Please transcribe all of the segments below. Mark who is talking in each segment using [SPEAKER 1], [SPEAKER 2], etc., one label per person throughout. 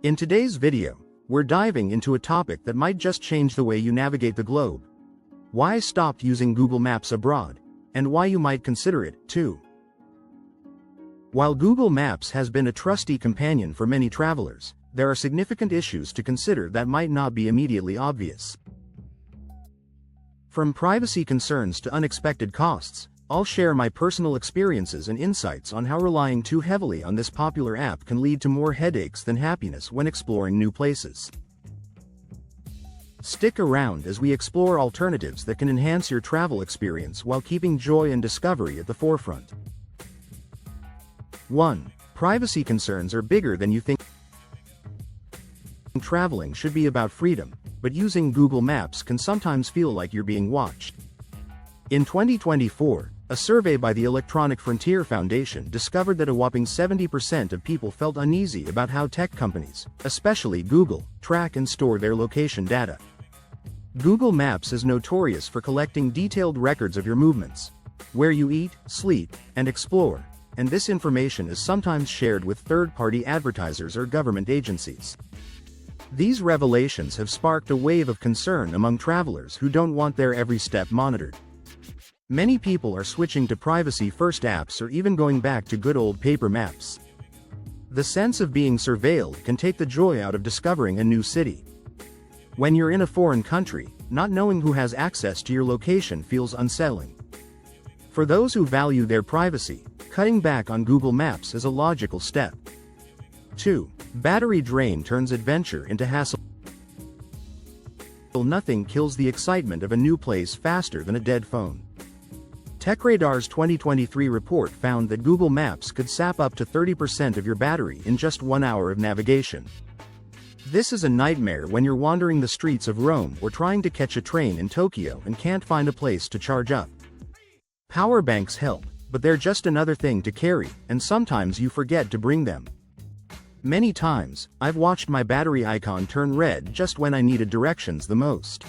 [SPEAKER 1] In today's video, we're diving into a topic that might just change the way you navigate the globe. Why I stopped using Google Maps abroad, and why you might consider it, too. While Google Maps has been a trusty companion for many travelers, there are significant issues to consider that might not be immediately obvious. From privacy concerns to unexpected costs, I'll share my personal experiences and insights on how relying too heavily on this popular app can lead to more headaches than happiness when exploring new places. Stick around as we explore alternatives that can enhance your travel experience while keeping joy and discovery at the forefront. 1. Privacy concerns are bigger than you think. Traveling should be about freedom, but using Google Maps can sometimes feel like you're being watched. In 2024, a survey by the Electronic Frontier Foundation discovered that a whopping 70% of people felt uneasy about how tech companies, especially Google, track and store their location data. Google Maps is notorious for collecting detailed records of your movements, where you eat, sleep, and explore, and this information is sometimes shared with third-party advertisers or government agencies. These revelations have sparked a wave of concern among travelers who don't want their every step monitored. Many people are switching to privacy-first apps or even going back to good old paper maps. The sense of being surveilled can take the joy out of discovering a new city. When you're in a foreign country, not knowing who has access to your location feels unsettling. For those who value their privacy, cutting back on Google Maps is a logical step. 2. Battery drain turns adventure into hassle. Nothing kills the excitement of a new place faster than a dead phone. TechRadar's 2023 report found that Google Maps could sap up to 30% of your battery in just 1 hour of navigation. This is a nightmare when you're wandering the streets of Rome or trying to catch a train in Tokyo and can't find a place to charge up. Power banks help, but they're just another thing to carry, and sometimes you forget to bring them. Many times, I've watched my battery icon turn red just when I needed directions the most.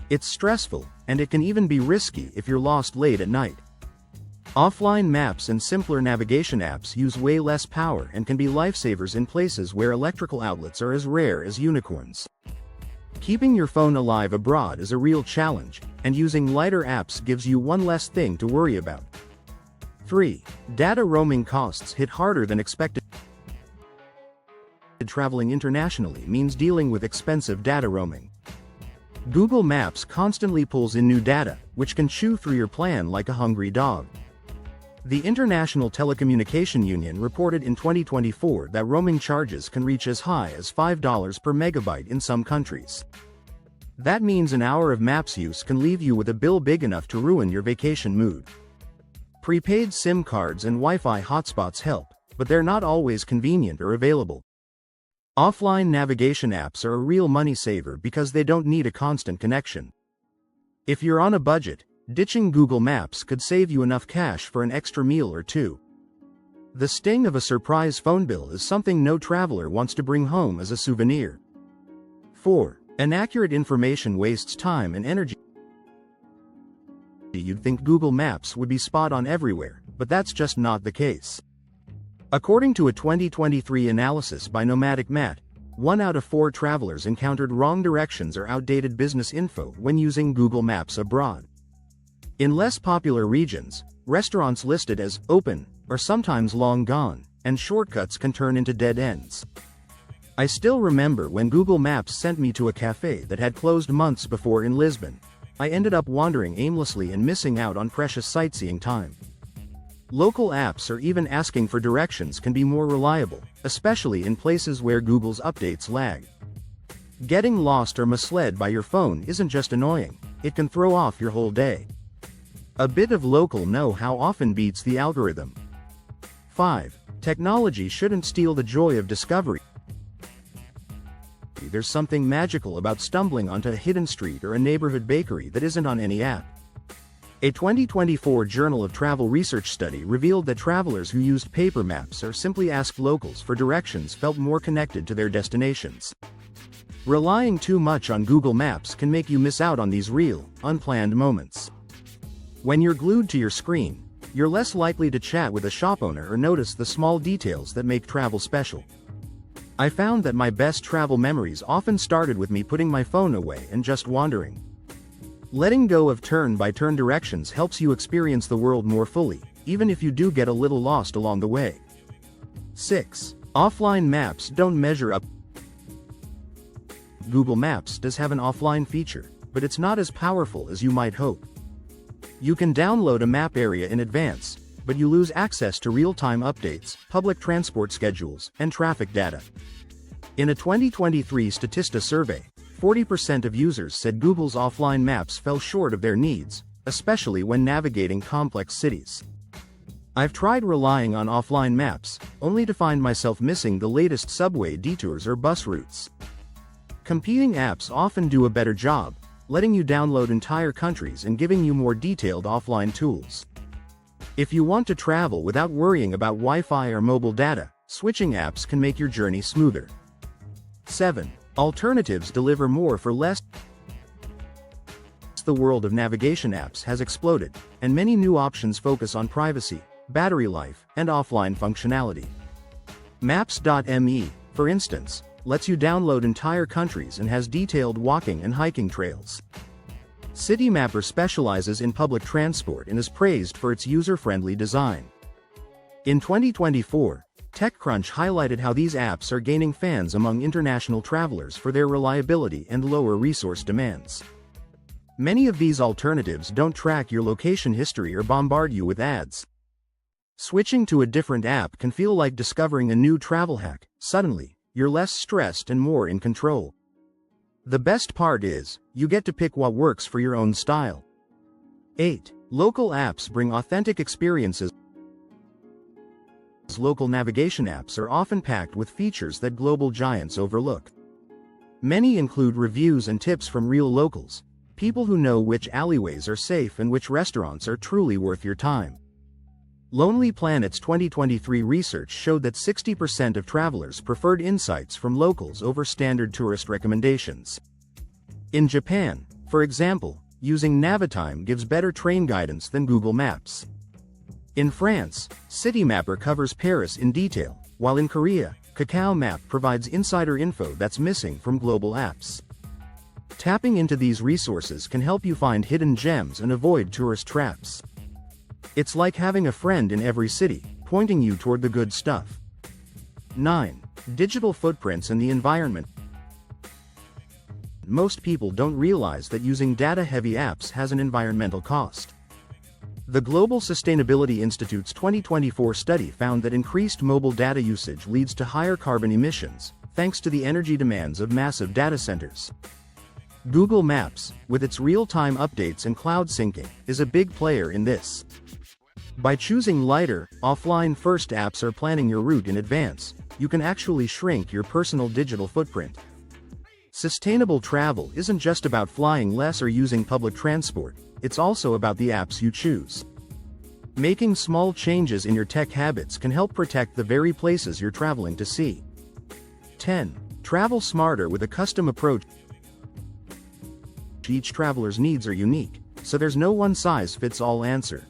[SPEAKER 1] It's stressful, and it can even be risky if you're lost late at night. Offline maps and simpler navigation apps use way less power and can be lifesavers in places where electrical outlets are as rare as unicorns. Keeping your phone alive abroad is a real challenge, and using lighter apps gives you one less thing to worry about. 3. Data roaming costs hit harder than expected. Traveling internationally means dealing with expensive data roaming. Google Maps constantly pulls in new data, which can chew through your plan like a hungry dog. The International Telecommunication Union reported in 2024 that roaming charges can reach as high as $5 per megabyte in some countries. That means an hour of Maps use can leave you with a bill big enough to ruin your vacation mood. Prepaid SIM cards and Wi-Fi hotspots help, but they're not always convenient or available. Offline navigation apps are a real money saver because they don't need a constant connection. If you're on a budget, ditching Google Maps could save you enough cash for an extra meal or two. The sting of a surprise phone bill is something no traveler wants to bring home as a souvenir. 4. Inaccurate information wastes time and energy. You'd think Google Maps would be spot on everywhere, but that's just not the case. According to a 2023 analysis by Nomadic Matt, 1 out of 4 travelers encountered wrong directions or outdated business info when using Google Maps abroad. In less popular regions, restaurants listed as open are sometimes long gone, and shortcuts can turn into dead ends. I still remember when Google Maps sent me to a cafe that had closed months before in Lisbon. I ended up wandering aimlessly and missing out on precious sightseeing time. Local apps or even asking for directions can be more reliable, especially in places where Google's updates lag. Getting lost or misled by your phone isn't just annoying, it can throw off your whole day. A bit of local know-how often beats the algorithm. 5. Technology shouldn't steal the joy of discovery. There's something magical about stumbling onto a hidden street or a neighborhood bakery that isn't on any app. A 2024 Journal of Travel Research study revealed that travelers who used paper maps or simply asked locals for directions felt more connected to their destinations. Relying too much on Google Maps can make you miss out on these real, unplanned moments. When you're glued to your screen, you're less likely to chat with a shop owner or notice the small details that make travel special. I found that my best travel memories often started with me putting my phone away and just wandering. Letting go of turn-by-turn directions helps you experience the world more fully, even if you do get a little lost along the way. 6. Offline maps don't measure up. Google Maps does have an offline feature, but it's not as powerful as you might hope. You can download a map area in advance, but you lose access to real-time updates, public transport schedules, and traffic data. In a 2023 Statista survey, 40% of users said Google's offline maps fell short of their needs, especially when navigating complex cities. I've tried relying on offline maps, only to find myself missing the latest subway detours or bus routes. Competing apps often do a better job, letting you download entire countries and giving you more detailed offline tools. If you want to travel without worrying about Wi-Fi or mobile data, switching apps can make your journey smoother. 7. Alternatives deliver more for less. The world of navigation apps has exploded, and many new options focus on privacy, battery life, and offline functionality. Maps.me, for instance, lets you download entire countries and has detailed walking and hiking trails. Citymapper specializes in public transport and is praised for its user-friendly design. In 2024, TechCrunch highlighted how these apps are gaining fans among international travelers for their reliability and lower resource demands. Many of these alternatives don't track your location history or bombard you with ads. Switching to a different app can feel like discovering a new travel hack. Suddenly, you're less stressed and more in control. The best part is, you get to pick what works for your own style. 8. Local apps bring authentic experiences. Local navigation apps are often packed with features that global giants overlook. Many include reviews and tips from real locals, people who know which alleyways are safe and which restaurants are truly worth your time. Lonely Planet's 2023 research showed that 60% of travelers preferred insights from locals over standard tourist recommendations. In Japan, for example, using Navitime gives better train guidance than Google Maps. In France, Citymapper covers Paris in detail, while in Korea, Kakao Map provides insider info that's missing from global apps. Tapping into these resources can help you find hidden gems and avoid tourist traps. It's like having a friend in every city, pointing you toward the good stuff. 9. Digital footprints and the environment. Most people don't realize that using data-heavy apps has an environmental cost. The Global Sustainability Institute's 2024 study found that increased mobile data usage leads to higher carbon emissions, thanks to the energy demands of massive data centers. Google Maps, with its real-time updates and cloud syncing, is a big player in this. By choosing lighter, offline-first apps or planning your route in advance, you can actually shrink your personal digital footprint. Sustainable travel isn't just about flying less or using public transport, it's also about the apps you choose. Making small changes in your tech habits can help protect the very places you're traveling to see. 10. Travel smarter with a custom approach. Each traveler's needs are unique, so there's no one-size-fits-all answer.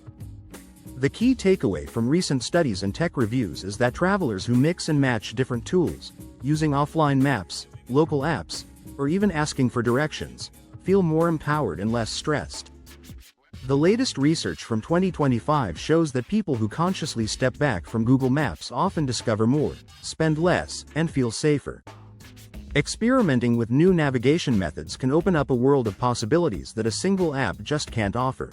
[SPEAKER 1] The key takeaway from recent studies and tech reviews is that travelers who mix and match different tools, using offline maps, local apps, or even asking for directions, feel more empowered and less stressed. The latest research from 2025 shows that people who consciously step back from Google Maps often discover more, spend less, and feel safer. Experimenting with new navigation methods can open up a world of possibilities that a single app just can't offer.